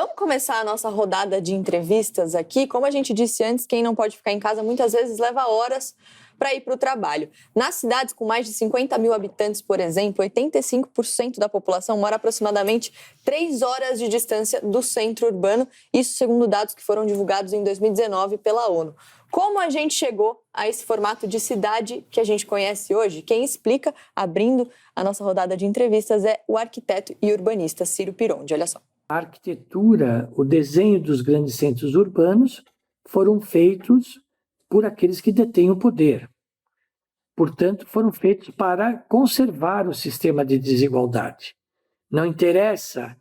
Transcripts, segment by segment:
Vamos começar a nossa rodada de entrevistas aqui. Como a gente disse antes, quem não pode ficar em casa muitas vezes leva horas para ir para o trabalho. Nas cidades com mais de 50 mil habitantes, por exemplo, 85% da população mora aproximadamente 3 horas de distância do centro urbano, isso segundo dados que foram divulgados em 2019 pela ONU. Como a gente chegou a esse formato de cidade que a gente conhece hoje? Quem explica, abrindo a nossa rodada de entrevistas, é o arquiteto e urbanista Ciro Pirondi. Olha só. A arquitetura, o desenho dos grandes centros urbanos foram feitos por aqueles que detêm o poder. Portanto, foram feitos para conservar o sistema de desigualdade. Não interessa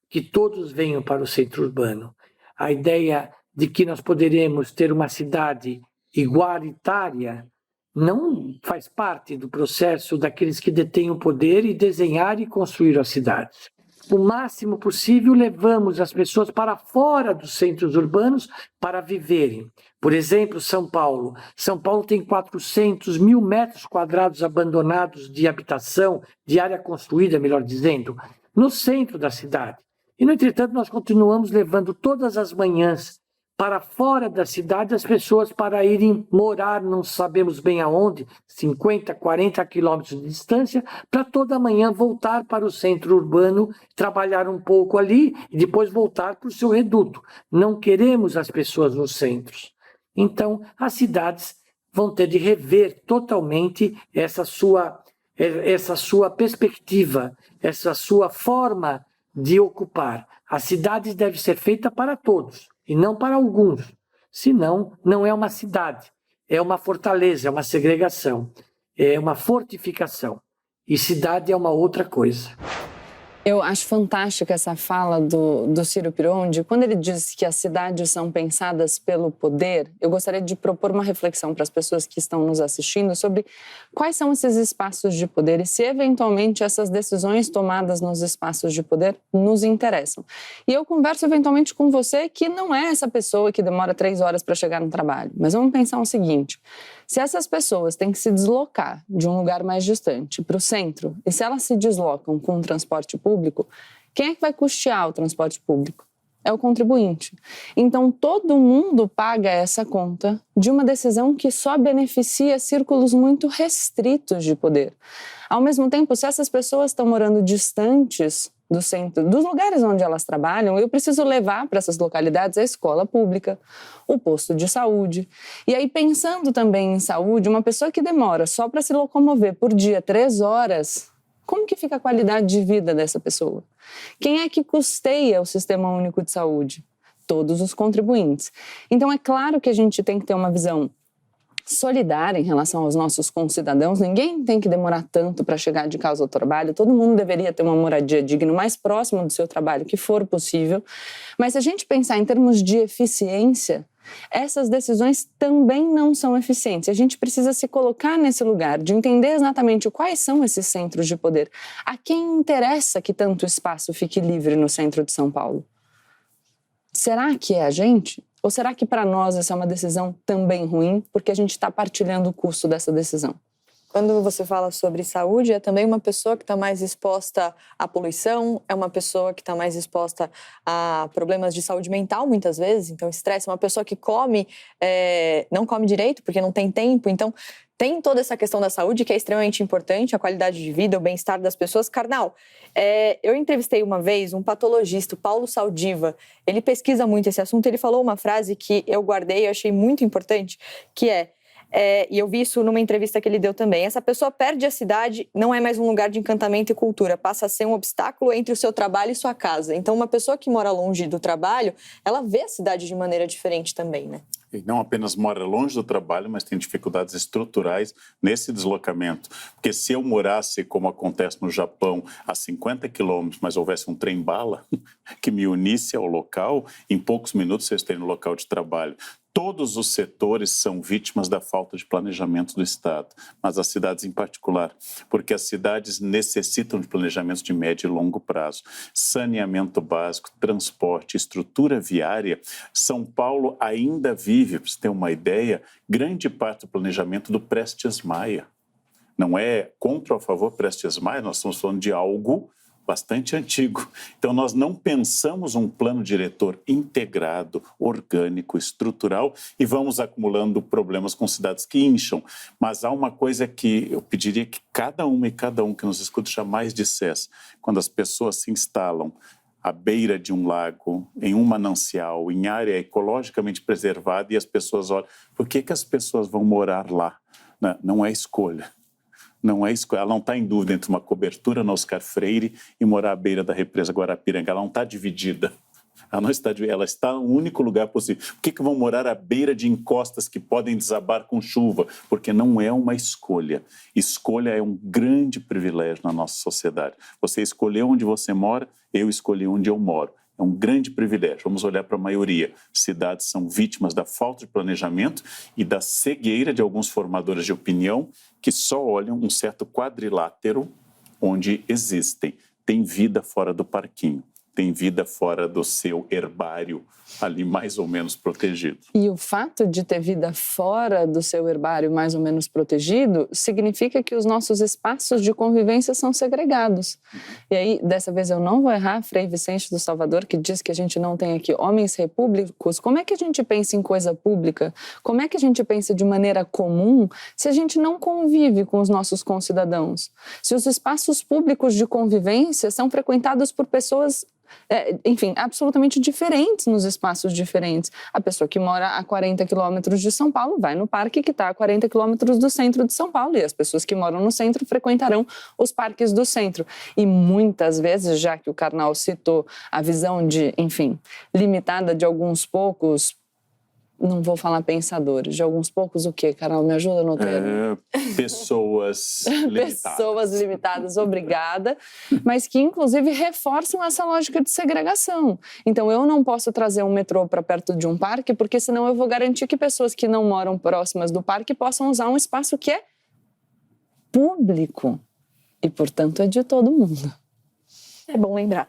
que todos venham para o centro urbano. A ideia de que nós poderemos ter uma cidade igualitária não faz parte do processo daqueles que detêm o poder e desenhar e construir as cidades. O máximo possível, levamos as pessoas para fora dos centros urbanos para viverem. Por exemplo, São Paulo. São Paulo tem 400 mil metros quadrados abandonados de habitação, de área construída, melhor dizendo, no centro da cidade. E, no entretanto, nós continuamos levando todas as manhãs para fora da cidade as pessoas para irem morar, não sabemos bem aonde, 50, 40 quilômetros de distância, para toda manhã voltar para o centro urbano, trabalhar um pouco ali e depois voltar para o seu reduto. Não queremos as pessoas nos centros. Então, as cidades vão ter de rever totalmente essa sua perspectiva, essa sua forma de ocupar. As cidades devem ser feitas para todos e não para alguns. Senão, não é uma cidade, é uma fortaleza, é uma segregação, é uma fortificação. E cidade é uma outra coisa. Eu acho fantástica essa fala do Ciro Pirondi. Quando ele diz que as cidades são pensadas pelo poder, eu gostaria de propor uma reflexão para as pessoas que estão nos assistindo sobre quais são esses espaços de poder e se, eventualmente, essas decisões tomadas nos espaços de poder nos interessam. E eu converso, eventualmente, com você que não é essa pessoa que demora 3 horas para chegar no trabalho. Mas vamos pensar o seguinte: se essas pessoas têm que se deslocar de um lugar mais distante para o centro, e se elas se deslocam com o transporte público, quem é que vai custear o transporte público? É o contribuinte. Então, todo mundo paga essa conta de uma decisão que só beneficia círculos muito restritos de poder. Ao mesmo tempo, se essas pessoas estão morando distantes do centro, dos lugares onde elas trabalham, eu preciso levar para essas localidades a escola pública, o posto de saúde. E aí, pensando também em saúde, uma pessoa que demora só para se locomover por dia 3 horas, como que fica a qualidade de vida dessa pessoa? Quem é que custeia o Sistema Único de Saúde? Todos os contribuintes. Então, é claro que a gente tem que ter uma visão solidária em relação aos nossos concidadãos. Ninguém tem que demorar tanto para chegar de casa ao trabalho. Todo mundo deveria ter uma moradia digna o mais próximo do seu trabalho que for possível. Mas se a gente pensar em termos de eficiência, essas decisões também não são eficientes. A gente precisa se colocar nesse lugar de entender exatamente quais são esses centros de poder. A quem interessa que tanto espaço fique livre no centro de São Paulo? Será que é a gente? Ou será que para nós essa é uma decisão também ruim, porque a gente está partilhando o custo dessa decisão? Quando você fala sobre saúde, é também uma pessoa que está mais exposta à poluição, é uma pessoa que está mais exposta a problemas de saúde mental, muitas vezes. Então, estresse, uma pessoa que não come direito porque não tem tempo. Então, tem toda essa questão da saúde que é extremamente importante, a qualidade de vida, o bem-estar das pessoas. Karnal, eu entrevistei uma vez um patologista, o Paulo Saldiva. Ele pesquisa muito esse assunto. Ele falou uma frase que eu guardei e achei muito importante, que e eu vi isso numa entrevista que ele deu também. Essa pessoa perde a cidade, não é mais um lugar de encantamento e cultura, passa a ser um obstáculo entre o seu trabalho e sua casa. Então, uma pessoa que mora longe do trabalho, ela vê a cidade de maneira diferente também, né? E não apenas mora longe do trabalho, mas tem dificuldades estruturais nesse deslocamento. Porque se eu morasse, como acontece no Japão, a 50 quilômetros, mas houvesse um trem-bala que me unisse ao local, em poucos minutos eu estaria no local de trabalho. Todos os setores são vítimas da falta de planejamento do Estado, mas as cidades em particular, porque as cidades necessitam de planejamentos de médio e longo prazo. Saneamento básico, transporte, estrutura viária. São Paulo ainda vive, para você ter uma ideia, grande parte do planejamento do Prestes Maia. Não é contra ou a favor Prestes Maia, nós estamos falando de algo bastante antigo. Então, nós não pensamos um plano diretor integrado, orgânico, estrutural e vamos acumulando problemas com cidades que incham. Mas há uma coisa que eu pediria que cada uma e cada um que nos escuta jamais dissesse. Quando as pessoas se instalam à beira de um lago, em um manancial, em área ecologicamente preservada e as pessoas olham, por que as pessoas vão morar lá? Não é escolha. Não é escolha. Ela não está em dúvida entre uma cobertura na Oscar Freire e morar à beira da represa Guarapiranga. Ela não está dividida. Ela está no único lugar possível. Por que vão morar à beira de encostas que podem desabar com chuva? Porque não é uma escolha. Escolha é um grande privilégio na nossa sociedade. Você escolheu onde você mora, eu escolhi onde eu moro. É um grande privilégio. Vamos olhar para a maioria. Cidades são vítimas da falta de planejamento e da cegueira de alguns formadores de opinião que só olham um certo quadrilátero onde existem. Tem vida fora do parquinho. Tem vida fora do seu herbário, ali mais ou menos protegido. E o fato de ter vida fora do seu herbário mais ou menos protegido significa que os nossos espaços de convivência são segregados. E aí, dessa vez eu não vou errar, Frei Vicente do Salvador, que diz que a gente não tem aqui homens repúblicos. Como é que a gente pensa em coisa pública? Como é que a gente pensa de maneira comum se a gente não convive com os nossos concidadãos? Se os espaços públicos de convivência são frequentados por pessoas absolutamente diferentes nos espaços diferentes. A pessoa que mora a 40 quilômetros de São Paulo vai no parque que está a 40 quilômetros do centro de São Paulo e as pessoas que moram no centro frequentarão os parques do centro. E muitas vezes, já que o Karnal citou a visão limitada de alguns poucos, não vou falar pensadores, de alguns poucos o quê, Carol? Me ajuda no termo. Pessoas limitadas. Pessoas limitadas, obrigada, mas que inclusive reforçam essa lógica de segregação. Então eu não posso trazer um metrô para perto de um parque, porque senão eu vou garantir que pessoas que não moram próximas do parque possam usar um espaço que é público e, portanto, é de todo mundo. É bom lembrar.